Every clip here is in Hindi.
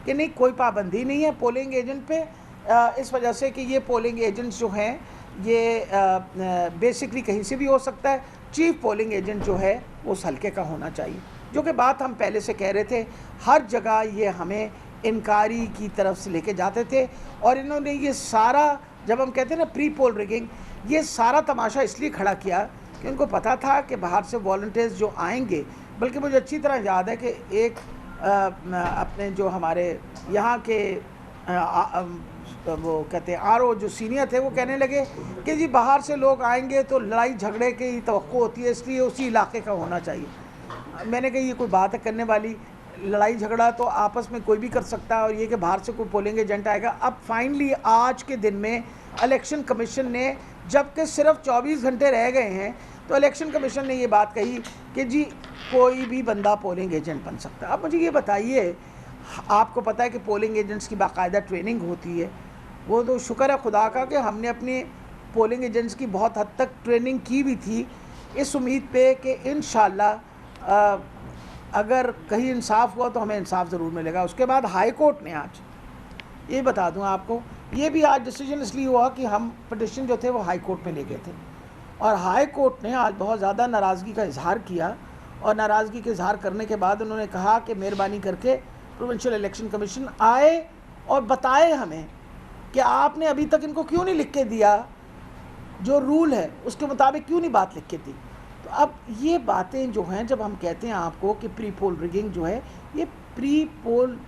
कि नहीं कोई पाबंदी नहीं है पोलिंग एजेंट पे, इस वजह से कि ये पोलिंग एजेंट्स जो हैं ये बेसिकली कहीं से भी हो सकता है, चीफ पोलिंग एजेंट जो है वो उस हल्के का होना चाहिए, जो कि बात हम पहले से कह रहे थे। हर जगह ये हमें इंकारी की तरफ से लेके जाते थे, और इन्होंने ये सारा, जब हम कहते हैं ना प्री पोल रिगिंग, ये सारा तमाशा इसलिए खड़ा किया कि उनको पता था कि बाहर से वॉलंटियर्स जो आएंगे, बल्कि मुझे अच्छी तरह याद है कि एक अपने जो हमारे यहाँ के वो कहते हैं आरओ जो सीनियर थे, वो कहने लगे कि जी बाहर से लोग आएंगे तो लड़ाई झगड़े की तवक्को होती है, इसलिए उसी इलाके का होना चाहिए। मैंने कहा ये कोई बात है करने वाली, लड़ाई झगड़ा तो आपस में कोई भी कर सकता है, और ये कि बाहर से कोई पोलिंग एजेंट आएगा। अब फाइनली आज के दिन में इलेक्शन कमीशन ने, जबकि सिर्फ 24 घंटे रह गए हैं, तो इलेक्शन कमीशन ने ये बात कही कि जी कोई भी बंदा पोलिंग एजेंट बन सकता है। अब मुझे ये बताइए, आपको पता है कि पोलिंग एजेंट्स की बाकायदा ट्रेनिंग होती है, वो तो शुक्र है खुदा का कि हमने अपने पोलिंग एजेंट्स की बहुत हद तक ट्रेनिंग की भी थी, इस उम्मीद पे कि इंशाल्लाह अगर कहीं इंसाफ हुआ तो हमें इंसाफ ज़रूर मिलेगा। उसके बाद हाई कोर्ट ने आज, ये बता दूं आपको, ये भी आज डिसीजन इसलिए हुआ कि हम पटिशन जो थे वो हाई कोर्ट में ले गए थे, और हाई कोर्ट ने आज बहुत ज़्यादा नाराज़गी का इजहार किया, और नाराज़गी के इजहार करने के बाद उन्होंने कहा कि मेहरबानी करके प्रोविंशियल इलेक्शन कमीशन आए और बताए हमें कि आपने अभी तक इनको क्यों नहीं लिख के दिया, जो रूल है उसके मुताबिक क्यों नहीं बात लिख के दी। तो अब ये बातें जो हैं, जब हम कहते हैं आपको कि प्री पोल रिगिंग जो है, ये प्री पोल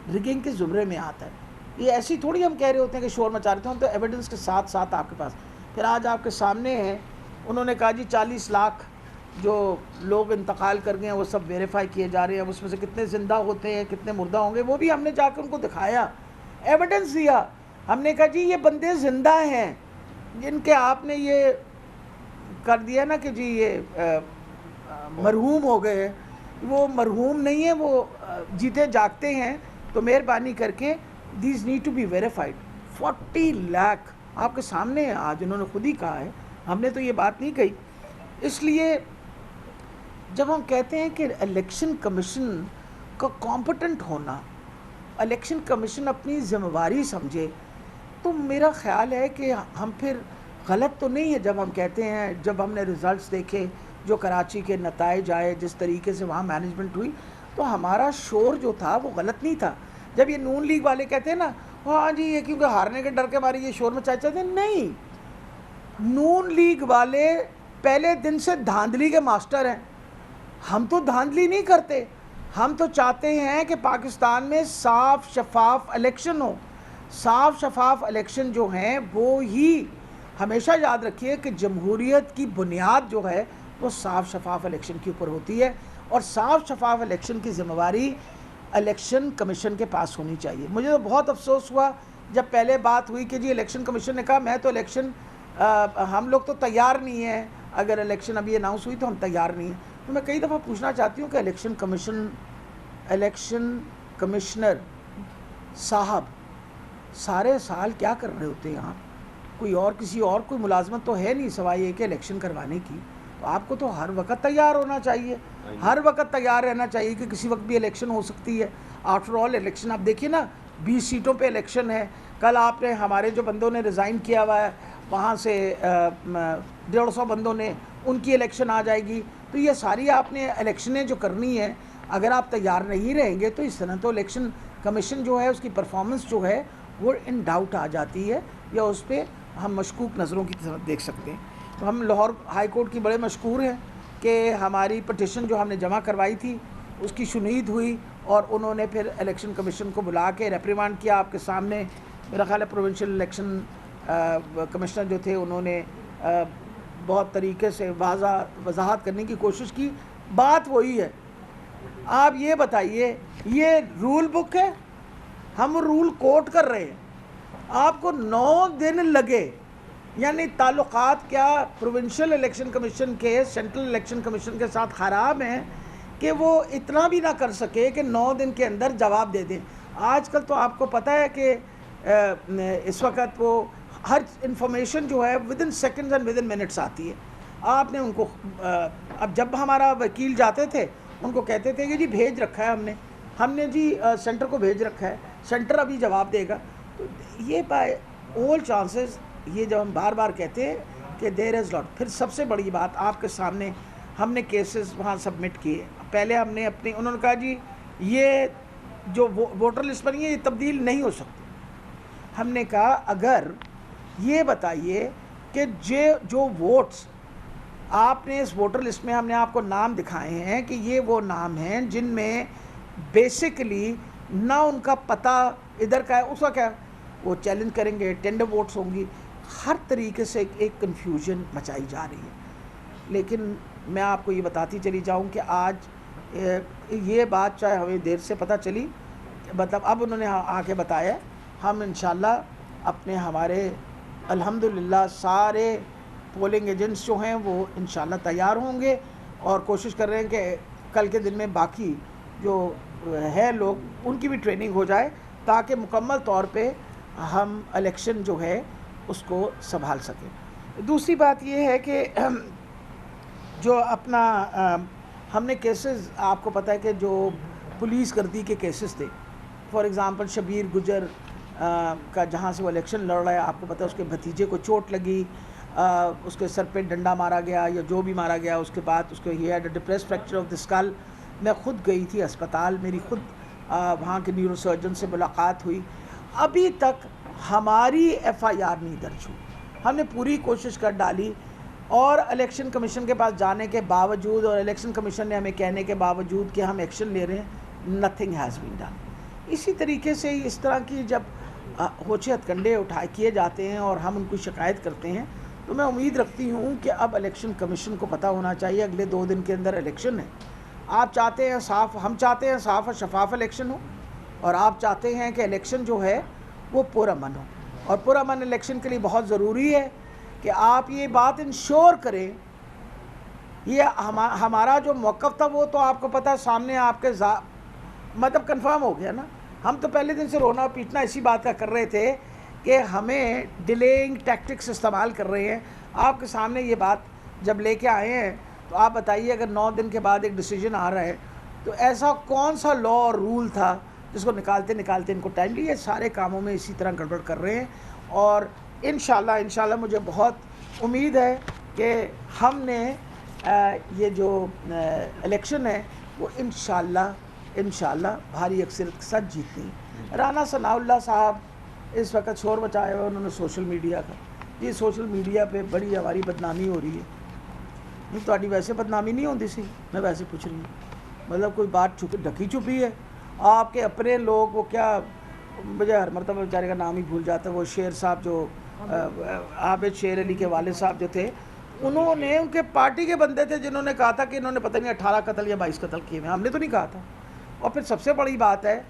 रिगिंग के ज़ुमरे में आता है, ये ऐसी थोड़ी हम कह रहे होते हैं कि शोर मचा रहे थे, हम तो एविडेंस के साथ साथ आपके पास। फिर आज आपके सामने है, उन्होंने कहा जी 40 लाख जो लोग इंतकाल कर गए हैं वो सब वेरीफाई किए जा रहे हैं, उसमें से कितने ज़िंदा होते हैं कितने मुर्दा होंगे, वो भी हमने जाकर उनको दिखाया, एविडेंस दिया। हमने कहा जी ये बंदे ज़िंदा हैं जिनके आपने ये कर दिया ना कि जी ये मरहूम हो गए, वो मरहूम नहीं है, वो जीते जागते हैं, तो मेहरबानी करके these need to be verified. 40 lakh आपके सामने है, आज उन्होंने खुद ही कहा है, हमने तो ये बात नहीं कही। इसलिए जब हम कहते हैं कि इलेक्शन कमीशन का कॉम्पिटेंट होना, इलेक्शन कमीशन अपनी जिम्मेवारी समझे, तो मेरा ख्याल है कि हम फिर गलत तो नहीं है जब हम कहते हैं, जब हमने रिज़ल्ट्स देखे जो कराची के नताइज आए, जिस तरीके से वहाँ मैनेजमेंट हुई, तो हमारा शोर जो था वो गलत नहीं था। जब ये नून लीग वाले कहते हैं ना हाँ जी ये क्योंकि हारने के डर के मारे ये शोर मचाए चाहते हैं, नहीं, नून लीग वाले पहले दिन से धांधली के मास्टर हैं। हम तो धांधली नहीं करते, हम तो चाहते हैं कि पाकिस्तान में साफ शफाफ इलेक्शन हो। साफ शफाफ इलेक्शन जो हैं वो ही, हमेशा याद रखिए कि जमहूरियत की बुनियाद जो है वो साफ शफाफ इलेक्शन के ऊपर होती है, और साफ शफाफ इलेक्शन की जिम्मेवारी इलेक्शन कमीशन के पास होनी चाहिए। मुझे तो बहुत अफसोस हुआ जब पहले बात हुई कि जी इलेक्शन कमीशन ने कहा मैं तो इलेक्शन हम लोग तो तैयार नहीं हैं, अगर इलेक्शन अभी अनाउंस हुई तो हम तैयार नहीं हैं। तो मैं कई दफ़ा पूछना चाहती हूँ कि इलेक्शन कमिश्नर साहब सारे साल क्या कर रहे होते हैं यहाँ? कोई और किसी और कोई मुलाजमत तो है नहीं सिवाय ये कि इलेक्शन करवाने की। तो आपको तो हर वक्त तैयार होना चाहिए, हर वक्त तैयार रहना चाहिए कि किसी वक्त भी इलेक्शन हो सकती है। आफ्टर ऑल इलेक्शन आप देखिए ना, 20 सीटों पे इलेक्शन है। कल आपने हमारे जो बंदों ने रिज़ाइन किया हुआ है वहाँ से 150 बंदों ने, उनकी इलेक्शन आ जाएगी। तो ये सारी आपने इलेक्शनें जो करनी है, अगर आप तैयार नहीं रहेंगे तो इस तरह तो इलेक्शन कमीशन जो है उसकी परफॉर्मेंस जो है वो इन डाउट आ जाती है, या उस पर हम मशकूक नज़रों की तरफ देख सकते हैं। तो हम लाहौर हाई कोर्ट की बड़े मशकूर हैं कि हमारी पटिशन जो हमने जमा करवाई थी उसकी शुनीद हुई, और उन्होंने फिर इलेक्शन कमीशन को बुला के रेप्रिमांड किया। आपके सामने मेरा ख्याल है प्रोविंशियल इलेक्शन कमिश्नर जो थे उन्होंने बहुत तरीके से वजाहत करने की कोशिश की। बात वही है, आप ये बताइए, ये रूल बुक है, हम रूल कोट कर रहे हैं, आपको 9 दिन लगे, यानी ताल्लुकात क्या प्रोविंशियल इलेक्शन कमीशन के सेंट्रल इलेक्शन कमीशन के साथ ख़राब हैं कि वो इतना भी ना कर सके कि 9 दिन के अंदर जवाब दे दें। आजकल तो आपको पता है कि इस वक्त वो हर इंफॉर्मेशन जो है with in seconds and with in minutes आती है। आपने उनको अब जब हमारा वकील जाते थे उनको कहते थे कि जी भेज रखा है हमने, हमने जी सेंटर को भेज रखा है, सेंटर अभी जवाब देगा। तो ये बाय ऑल चांसेस, ये जब हम बार बार कहते हैं कि देयर इज़ लॉट, फिर सबसे बड़ी बात आपके सामने हमने केसेस वहाँ सबमिट किए। पहले हमने अपनी, उन्होंने कहा जी ये जो वोटर लिस्ट बनी है ये तब्दील नहीं हो सकती। हमने कहा अगर ये बताइए कि जो वोट्स आपने इस वोटर लिस्ट में, हमने आपको नाम दिखाए हैं कि ये वो नाम हैं जिनमें बेसिकली ना उनका पता इधर का है, उसका क्या, वो चैलेंज करेंगे, टेंडर वोट्स होंगी, हर तरीके से एक कन्फ्यूजन मचाई जा रही है। लेकिन मैं आपको ये बताती चली जाऊं कि आज ये बात चाहे हमें देर से पता चली, मतलब अब उन्होंने आके बताया, हम इंशाल्लाह अपने हमारे अल्हम्दुलिल्लाह सारे पोलिंग एजेंट्स जो हैं वो इंशाल्लाह तैयार होंगे और कोशिश कर रहे हैं कि कल के दिन में बाकी जो है लोग उनकी भी ट्रेनिंग हो जाए ताकि मुकम्मल तौर पे हम इलेक्शन जो है उसको संभाल सकें। दूसरी बात ये है कि जो अपना हमने केसेस, आपको पता है कि जो पुलिस गर्दी के केसेस थे, फॉर एग्ज़ाम्पल शबीर गुजर का जहाँ से वो इलेक्शन लड़ रहा है, आपको पता है उसके भतीजे को चोट लगी, उसके सर पे डंडा मारा गया या जो भी मारा गया, उसके बाद उसको he had a depress fracture of the skull. मैं ख़ुद गई थी अस्पताल, मेरी ख़ुद वहाँ के न्यूरो सर्जन से मुलाकात हुई। अभी तक हमारी FIR नहीं दर्ज हुई। हमने पूरी कोशिश कर डाली और इलेक्शन कमीशन के पास जाने के बावजूद और इलेक्शन कमीशन ने हमें कहने के बावजूद कि हम एक्शन ले रहे हैं, नथिंग हैज़ बीन डन। इसी तरीके से इस तरह की जब होचे हथकंडे उठाए किए जाते हैं और हम उनको शिकायत करते हैं, तो मैं उम्मीद रखती हूँ कि अब इलेक्शन कमीशन को पता होना चाहिए अगले 2 दिन के अंदर इलेक्शन है। आप चाहते हैं साफ़, हम चाहते हैं साफ़ और शफाफ इलेक्शन हो, और आप चाहते हैं कि इलेक्शन जो है वो पुरअमन हो। और पुरअमन इलेक्शन के लिए बहुत ज़रूरी है कि आप ये बात इंश्योर करें, ये हमारा जो मौक़िफ़ था वो तो आपको पता है सामने आपके मतलब कंफर्म हो गया ना। हम तो पहले दिन से रोना पीटना इसी बात का कर रहे थे कि हमें डिलेइंग टैक्टिक्स इस्तेमाल कर रहे हैं। आपके सामने ये बात जब लेके आए हैं तो आप बताइए, अगर 9 दिन के बाद एक डिसीजन आ रहा है तो ऐसा कौन सा लॉ और रूल था जिसको निकालते निकालते इनको टाइम लिया। सारे कामों में इसी तरह गड़बड़ कर रहे हैं और इंशाल्लाह मुझे बहुत उम्मीद है कि हमने ये जो इलेक्शन है वो इंशाल्लाह भारी अक्सरियत के साथ जीतनी। राना सनाउल्लाह साहब इस वक्त शोर मचाया हुआ उन्होंने सोशल मीडिया का, ये सोशल मीडिया पे बड़ी हमारी बदनामी हो रही है। नहीं तो वैसे बदनामी नहीं होती सी, मैं वैसे पूछ रही हूँ, मतलब कोई बात ढकी छुपी है। आपके अपने लोग, वो क्या, मुझे हर मरतबा बेचारे का नाम ही भूल जाता है, वो शेर साहब जो आबिद शेर अली के वाले साहब जो थे, उन्होंने, उनके पार्टी के बंदे थे जिन्होंने कहा था कि इन्होंने पता नहीं 18 कत्ल या 22 कत्ल किए हैं। हमने तो नहीं कहा था। और फिर सबसे बड़ी बात है,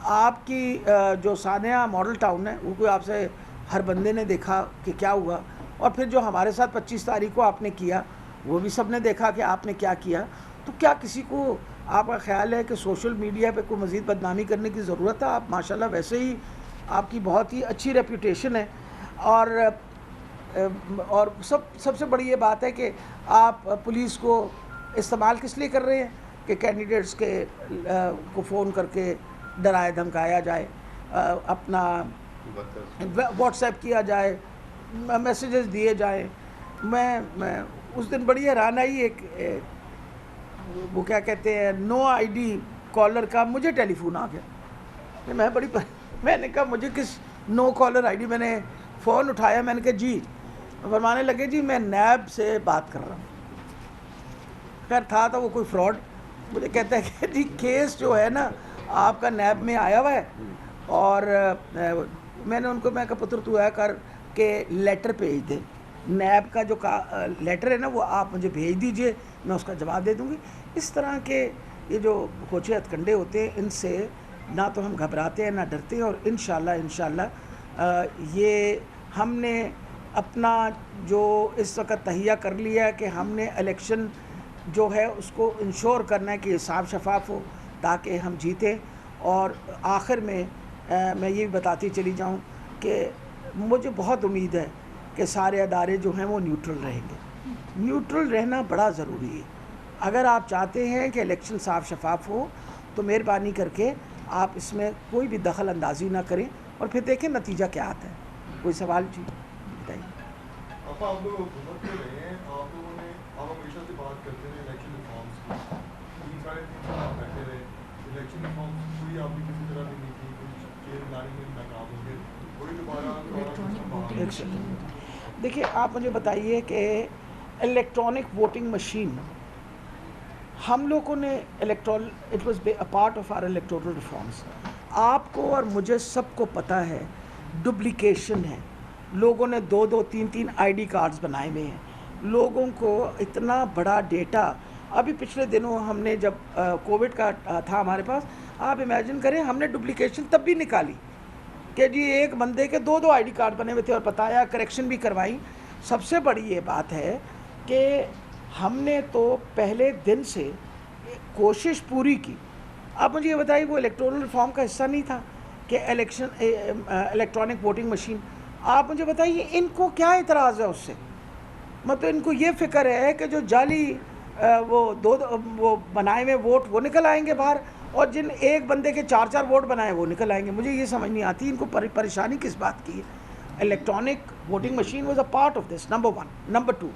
आपकी जो सानिया मॉडल टाउन है वो कोई आपसे हर बंदे ने देखा कि क्या हुआ, और फिर जो हमारे साथ 25 तारीख को आपने किया वो भी सब ने देखा कि आपने क्या किया। तो क्या किसी को आपका ख्याल है कि सोशल मीडिया पे कोई मज़ीद बदनामी करने की ज़रूरत है? आप माशाल्लाह वैसे ही आपकी बहुत ही अच्छी रेप्यूटेशन है, और सबसे बड़ी ये बात है कि आप पुलिस को इस्तेमाल किस लिए कर रहे हैं कि कैंडिडेट्स के को फ़ोन करके डराया धमकाया जाए, अपना व्हाट्सएप किया जाए, मैसेजेस दिए जाए। मैं उस दिन बड़ी हैरान आई, एक वो क्या कहते हैं, नो आईडी कॉलर का मुझे टेलीफोन आ गया। मैंने कहा मुझे किस नो कॉलर आईडी, मैंने फ़ोन उठाया, मैंने कहा जी, फरमाने लगे जी मैं नैब से बात कर रहा हूँ। खैर था तो वो कोई फ्रॉड। मुझे कहता है कि जी केस जो है ना आपका नैब में आया हुआ है, और मैंने उनको, मैं कहा पुत्र तू है कर के लेटर भेज दे, नैब का जो लेटर है ना वो आप मुझे भेज दीजिए, मैं उसका जवाब दे दूँगी। इस तरह के ये जो होचे हथकंडे होते हैं, इनसे ना तो हम घबराते हैं ना डरते हैं। और इंशाल्लाह ये हमने अपना जो इस वक्त तहिया कर लिया है कि हमने इलेक्शन जो है उसको इंश्योर करना है कि साफ शफाफ हो ताकि हम जीतें। और आखिर में मैं ये भी बताती चली जाऊँ कि मुझे बहुत उम्मीद है कि सारे अदारे जो हैं वो न्यूट्रल रहेंगे। न्यूट्रल रहना बड़ा ज़रूरी है। अगर आप चाहते हैं कि इलेक्शन साफ शफाफ हो तो मेहरबानी करके आप इसमें कोई भी दखल अंदाजी ना करें और फिर देखें नतीजा क्या आता है। कोई सवाल जी बताइए। आप लोग हुकूमत में रहे हैं, आप लोगों ने आप हमेशा से बात करते रहे इलेक्शन रिफॉर्म्स की, 3-3.5 साल आप बैठे रहे, इलेक्शन रिफॉर्म्स कोई आपकी किसी तरह की नहीं थी, कुछ चेयर लाने में नाकाम हो गए, वही दोबारा देखिए आप मुझे बताइए कि इलेक्ट्रॉनिक वोटिंग मशीन हम लोगों ने it was a part of our electoral reforms. आपको और मुझे सबको पता है डुप्लीकेशन है, लोगों ने 2-2, 3-3 आईडी कार्ड्स बनाए हुए हैं, लोगों को इतना बड़ा डेटा। अभी पिछले दिनों हमने जब कोविड का था हमारे पास, आप इमेजिन करें हमने डुप्लीकेशन तब भी निकाली कि जी एक बंदे के 2-2 आईडी कार्ड बने हुए थे और बताया, करेक्शन भी करवाई। सबसे बड़ी ये बात है कि हमने तो पहले दिन से कोशिश पूरी की। अब मुझे ये बताइए वो इलेक्टोरल रिफॉर्म का हिस्सा नहीं था कि इलेक्ट्रॉनिक वोटिंग मशीन। आप मुझे बताइए इनको क्या इतराज़ है उससे? मतलब इनको ये फ़िक्र है कि जो जाली वो बनाए हुए वोट वो निकल आएंगे बाहर, और जिन एक बंदे के 4-4 वोट बनाए वो निकल आएंगे। मुझे ये समझ नहीं आती इनको परेशानी किस बात की है। Electronic voting machine was a part of this, number 1। Number 2,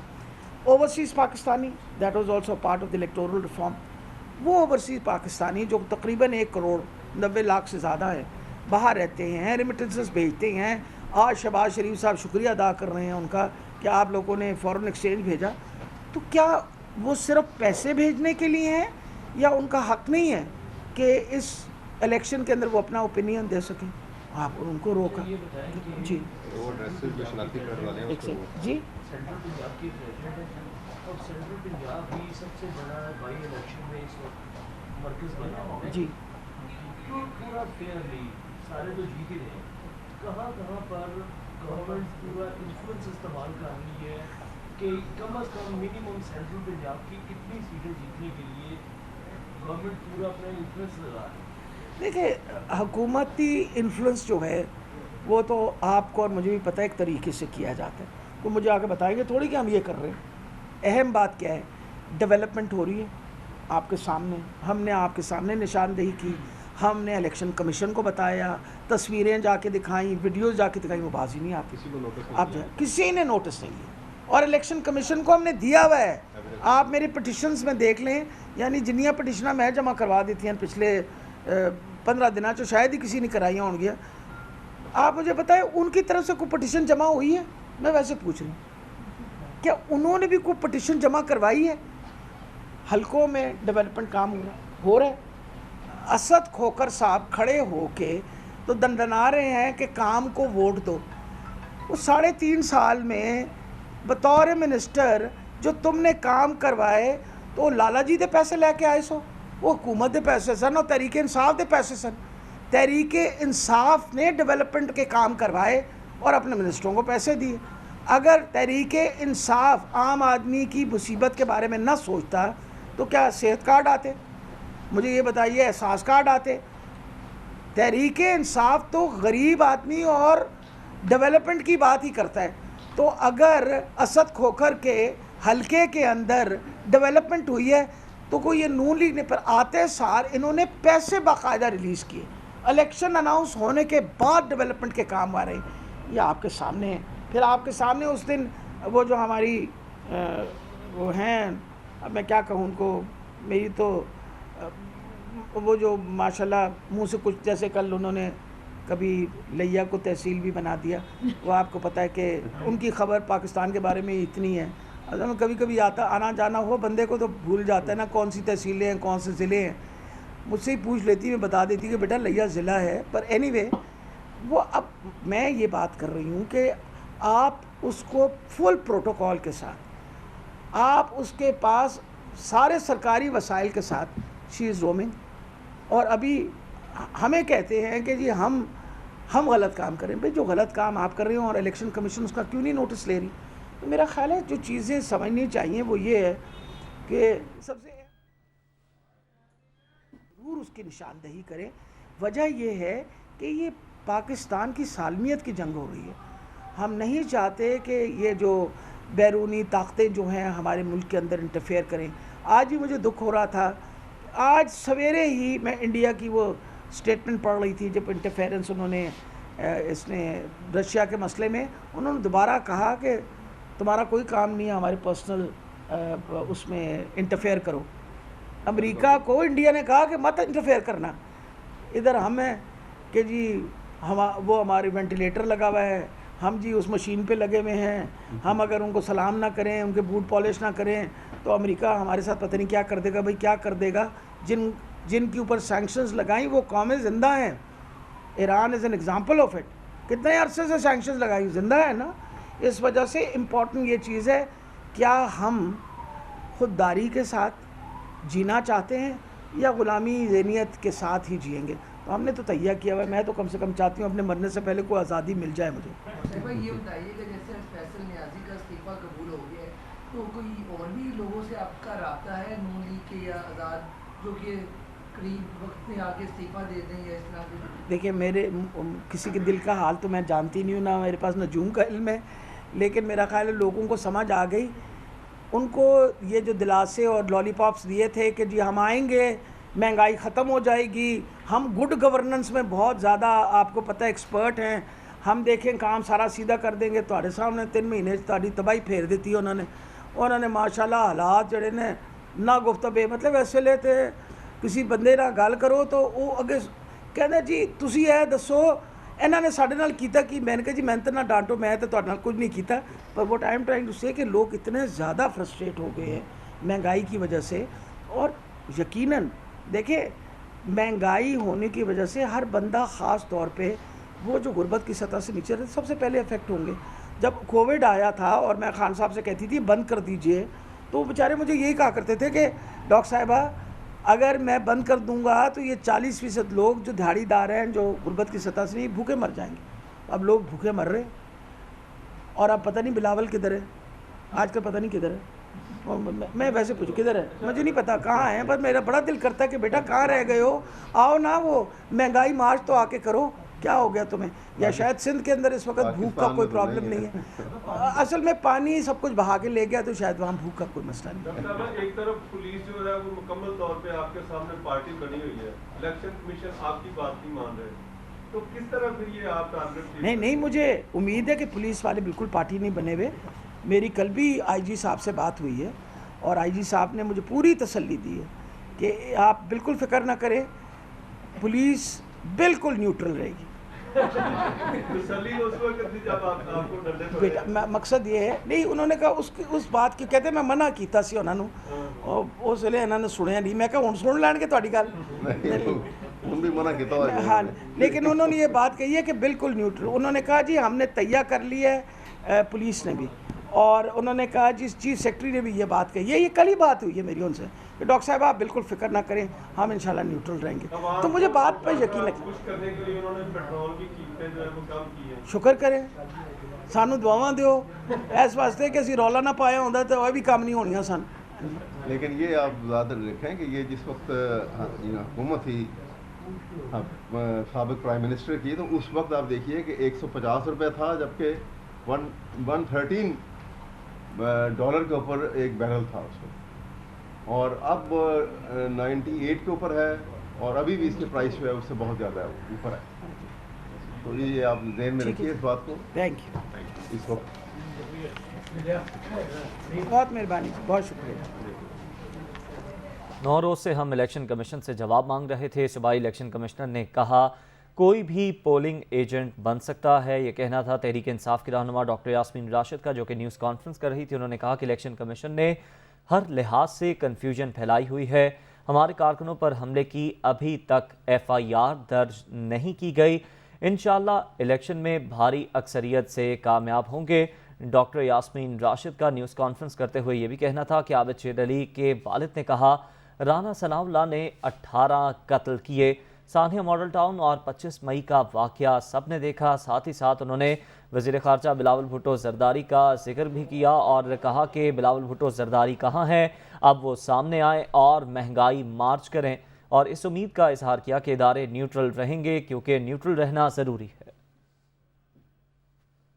overseas Pakistani, that was also part of the electoral reform. वो ओवरसीज़ पाकिस्तानी जो तकरीबन 1 करोड़ 90 लाख से ज़्यादा है, बाहर रहते हैं, रेमिटेंसेस भेजते हैं। आज शहबाज शरीफ साहब शुक्रिया अदा कर रहे हैं उनका कि आप लोगों ने फ़ॉरेन एक्सचेंज भेजा। तो क्या वो सिर्फ पैसे भेजने के लिए हैं या उनका हक़ नहीं है कि इस इलेक्शन के अंदर वो अपना ओपिनियन दे सकें? आप उनको रोका जी। वो एड्रेसेस जो शनाख्ती कार्ड वाले हैं उसको जी सेंट्रल पंजाब की प्रेसिडेंट है और सेंट्रल पंजाब भी सबसे बड़ा बाई इलेक्शन में इस वक्त मरकज़ बना हुआ है जी पूरा फेयरली सारे तो जीत ही रहे हैं। कहाँ कहाँ पर गवर्नमेंट पूरा इन्फ्लुएंस इस्तेमाल कर रही है कि कम अज़ कम मिनिमम सेंट्रल पंजाब की कितनी सीटें जीतने के लिए गवर्नमेंट पूरा अपना इन्फ्लुएंस लगा रही है। देखिए हुकूमती इन्फ्लुएंस जो है वो तो आपको और मुझे भी पता है एक तरीके से किया जाता है। तो मुझे आके बताएंगे थोड़ी कि हम ये कर रहे हैं। अहम बात क्या है, डेवलपमेंट हो रही है आपके सामने, हमने आपके सामने निशानदेही की, हमने इलेक्शन कमीशन को बताया, तस्वीरें जाके दिखाई, वीडियोस जाके दिखाई, वो बाजी नहीं आती। आप किसी ने नोटिस नहीं लिया और इलेक्शन कमीशन को हमने दिया हुआ है। आप मेरी पटिशन्स में देख लें, यानी जिन्नियाँ पटिशना मैं जमा करवा दी थी पिछले 15 दिन जो शायद ही किसी ने कराई होंगी। आप मुझे बताएं उनकी तरफ से कोई पटिशन जमा हुई है? मैं वैसे पूछ रही हूँ, क्या उन्होंने भी कोई पटिशन जमा करवाई है? हलकों में डेवलपमेंट काम हो रहा है। असद खोकर साहब खड़े होके तो दंडना रहे हैं कि काम को वोट दो। वो 3.5 साल में बतौर मिनिस्टर जो तुमने काम करवाए तो लाला जी दे पैसे लेके आए सो, वो हुकूमत के पैसे सन और तहरीक इंसाफ के पैसे सन। तहरीक इंसाफ ने डेवलपमेंट के काम करवाए और अपने मिनिस्टरों को पैसे दिए। अगर तहरीक इंसाफ आम आदमी की मुसीबत के बारे में न सोचता तो क्या सेहत कार्ड आते? मुझे ये बताइए, एहसास कार्ड आते? तहरीक इंसाफ तो गरीब आदमी और डेवलपमेंट की बात ही करता है। तो अगर असद खोखर के हलके के अंदर डेवलपमेंट हुई है तो कोई ये नून लीग ने पर आते सार इन्होंने पैसे बाकायदा रिलीज़ किए। इलेक्शन अनाउंस होने के बाद डेवलपमेंट के काम आ रहे हैं, ये आपके सामने है। फिर आपके सामने उस दिन वो जो हमारी वो हैं, अब मैं क्या कहूँ उनको, मेरी तो वो जो माशाल्लाह मुँह से कुछ, जैसे कल उन्होंने कभी लिया को तहसील भी बना दिया। वो आपको पता है कि उनकी ख़बर पाकिस्तान के बारे में इतनी है, अगर कभी कभी आना जाना हो बंदे को तो भूल जाता है ना कौन सी तहसीलें हैं कौन से ज़िले हैं। मुझसे ही पूछ लेती, मैं बता देती कि बेटा लिया ज़िला है। पर एनीवे वो, अब मैं ये बात कर रही हूँ कि आप उसको फुल प्रोटोकॉल के साथ, आप उसके पास सारे सरकारी वसाइल के साथ शी इज़ रोमिंग, और अभी हमें कहते हैं कि जी हम गलत काम करें। भाई जो गलत काम आप कर रहे हो और इलेक्शन कमीशन उसका क्यों नहीं नोटिस ले रही? तो मेरा ख्याल है जो चीज़ें समझनी चाहिए वो ये है कि सबसे ज़रूर उसकी निशानदेही करें। वजह ये है कि ये पाकिस्तान की सालमियत की जंग हो रही है। हम नहीं चाहते कि ये जो बैरूनी ताकतें जो हैं हमारे मुल्क के अंदर इंटरफेयर करें। आज ही मुझे दुख हो रहा था, आज सवेरे ही मैं इंडिया की वो स्टेटमेंट पढ़ रही थी, जब इंटरफेरेंस उन्होंने इसने रशिया के मसले में उन्होंने दोबारा कहा कि तुम्हारा कोई काम नहीं है हमारे पर्सनल उसमें इंटरफेयर करो। अमेरिका को इंडिया ने कहा कि मत इंटरफेयर करना। इधर हम हैं कि जी वो हमारे वेंटिलेटर लगा हुआ है, हम जी उस मशीन पे लगे हुए हैं, हम अगर उनको सलाम ना करें, उनके बूट पॉलिश ना करें तो अमेरिका हमारे साथ पता नहीं क्या कर देगा। भाई क्या कर देगा? जिनके ऊपर सैंक्शंस लगाई वो कौमें ज़िंदा हैं। Iran is an example of it. कितने अरसे से सैंक्शंस लगाई, ज़िंदा है ना। इस वजह से इम्पॉर्टेंट ये चीज़ है, क्या हम खुददारी के साथ जीना चाहते हैं या ग़ुलामी ज़हनियत के साथ ही जिएंगे? तो हमने तो तैयार किया हुआ है। मैं तो कम से कम चाहती हूँ अपने मरने से पहले कोई आज़ादी मिल जाए मुझे। ये बताइए कि जैसे फैसल नियाज़ी का इस्तीफ़ा कबूल हो गया है, तो कोई और भी लोगों से आपका रब्ता है नून लीग के या आज़ाद, जो कि करीब वक्त में आके इस्तीफ़ा दे दें या इस तरह के? देखिए, मेरे किसी के दिल का हाल तो मैं जानती नहीं हूँ, ना मेरे पास नजूम का इल्म है, लेकिन मेरा ख्याल है लोगों को समझ आ गई। उनको ये जो दिलासे और लॉलीपॉप्स दिए थे कि जी हम आएंगे, महंगाई ख़त्म हो जाएगी, हम गुड गवर्नेंस में बहुत ज़्यादा आपको पता है एक्सपर्ट हैं, हम देखें काम सारा सीधा कर देंगे। तुम्हारे सामने 3 महीने ताड़ी तबाही फेर दी उन्होंने माशाल्लाह हालात जड़े ने ना गुफ्तबे मतलब ऐसे ले थे किसी बंदे ना गल करो तो वो अगे कहते जी तुसी है दसो इन्होंने साढ़े नाल कीता कि मैंने कहा जी मैं तो ना डांटो, मैं तो तुहाडे नाल कुछ नहीं कीता। पर वो टाइम टाइम टू से कि लोग इतने ज़्यादा फ्रस्ट्रेट हो गए हैं महंगाई की वजह से। और यकीनन देखिए, महंगाई होने की वजह से हर बंदा ख़ास तौर पे वो जो गुर्बत की सतह से नीचे रहते सबसे पहले इफ़ेक्ट होंगे। जब कोविड आया था और मैं खान साहब से कहती थी बंद कर दीजिए, तो बेचारे मुझे यही कहा करते थे कि डॉक्टर साहिबा अगर मैं बंद कर दूंगा तो ये 40% लोग जो दिहाड़ीदार हैं, जो गुर्बत की सतह से नहीं, भूखे मर जाएंगे। अब लोग भूखे मर रहे और अब पता नहीं बिलावल किधर है, आजकल पता नहीं किधर है। और मैं वैसे पूछूं किधर है, मुझे नहीं पता कहाँ है, पर मेरा बड़ा दिल करता है कि बेटा कहाँ रह गए हो, आओ ना वो महंगाई मार्च तो आके करो, क्या हो गया तुम्हें? या शायद सिंध के अंदर इस वक्त भूख का कोई प्रॉब्लम नहीं है। असल में पानी सब कुछ बहा के ले गया तो शायद वहाँ भूख का कोई मसला नहीं। डॉक्टर साहब, एक तरफ पुलिस जो है वो मुकम्मल तौर पे आपके सामने पार्टी बनी हुई है, इलेक्शन कमीशन आपकी बात नहीं मान रहे, तो किस तरह फिर ये आप टारगेट? नहीं, मुझे उम्मीद है कि पुलिस वाले बिल्कुल पार्टी नहीं बने हुए। मेरी कल भी आईजी साहब से बात हुई है और आईजी साहब ने मुझे पूरी तसल्ली दी है कि आप बिल्कुल फिक्र ना करें, पुलिस बिल्कुल न्यूट्रल रहेगी। बेटा मकसद ये है नहीं, उन्होंने कहा उस बात की कहते मैं मना कीता सी उन्होंने और उस वेले इन्होंने सुनिया नहीं। मैं कहा हुण सुन लैणगे तुहाडी गल, भी मना किया। हाँ, लेकिन उन्होंने ये बात कही है कि बिल्कुल न्यूट्रल। उन्होंने कहा जी हमने तैयार कर लिया है, पुलिस ने भी, और उन्होंने कहा जी चीफ सेक्रेटरी ने भी ये बात कही है। ये कल ही बात हुई है मेरी उनसे कि डॉक्टर साहब आप बिल्कुल फिक्र ना करें, हम इंशाल्लाह न्यूट्रल रहेंगे। तो मुझे बात पर यकीन है। शुक्र करें, सानू दुआवां दियो इस वास्ते कि असीं रौला ना पाया होंदा तो वह भी काम नहीं होनियां सन। लेकिन ये आप ज़्यादा देखें कि ये जिस वक्त हुकूमत थी साबिक प्राइम मिनिस्टर की, तो उस वक्त आप देखिए कि 150 रुपये था, जबकि 113 डॉलर के ऊपर एक बैरल था उसको, और अब 98 के ऊपर है, और अभी भी इसके प्राइस जो है उससे बहुत ज़्यादा ऊपर है। तो ये आप ध्यान में रखिए इस बात को। थैंक यू, इस वक्त बहुत मेहरबानी, बहुत शुक्रिया। 9 रोज़ से हम इलेक्शन कमीशन से जवाब मांग रहे थे। सूबाई इलेक्शन कमिश्नर ने कहा कोई भी पोलिंग एजेंट बन सकता है। ये कहना था तहरीक इंसाफ की रहनुमा डॉक्टर यास्मीन राशिद का, जो कि न्यूज़ कॉन्फ्रेंस कर रही थी। उन्होंने कहा कि इलेक्शन कमीशन ने हर लिहाज से कन्फ्यूजन फैलाई हुई है, हमारे कारकुनों पर हमले की अभी तक FIR दर्ज नहीं की गई। इंशाअल्लाह इलेक्शन में भारी अक्सरियत से कामयाब होंगे। डॉक्टर यास्मीन राशिद का न्यूज़ कॉन्फ्रेंस करते हुए ये भी कहना था कि आबिद शेर अली के वालिद ने कहा राना सनाउल्लाह ने 18 कत्ल किए। सानिया मॉडल टाउन और 25 मई का वाक़या सब ने देखा। साथ ही साथ उन्होंने वज़ीर ख़ारजा बिलावल भुट्टो ज़रदारी का जिक्र भी किया और कहा कि बिलावल भुट्टो ज़रदारी कहाँ हैं, अब वो सामने आए और महंगाई मार्च करें, और इस उम्मीद का इजहार किया कि इदारे न्यूट्रल रहेंगे क्योंकि न्यूट्रल रहना ज़रूरी है।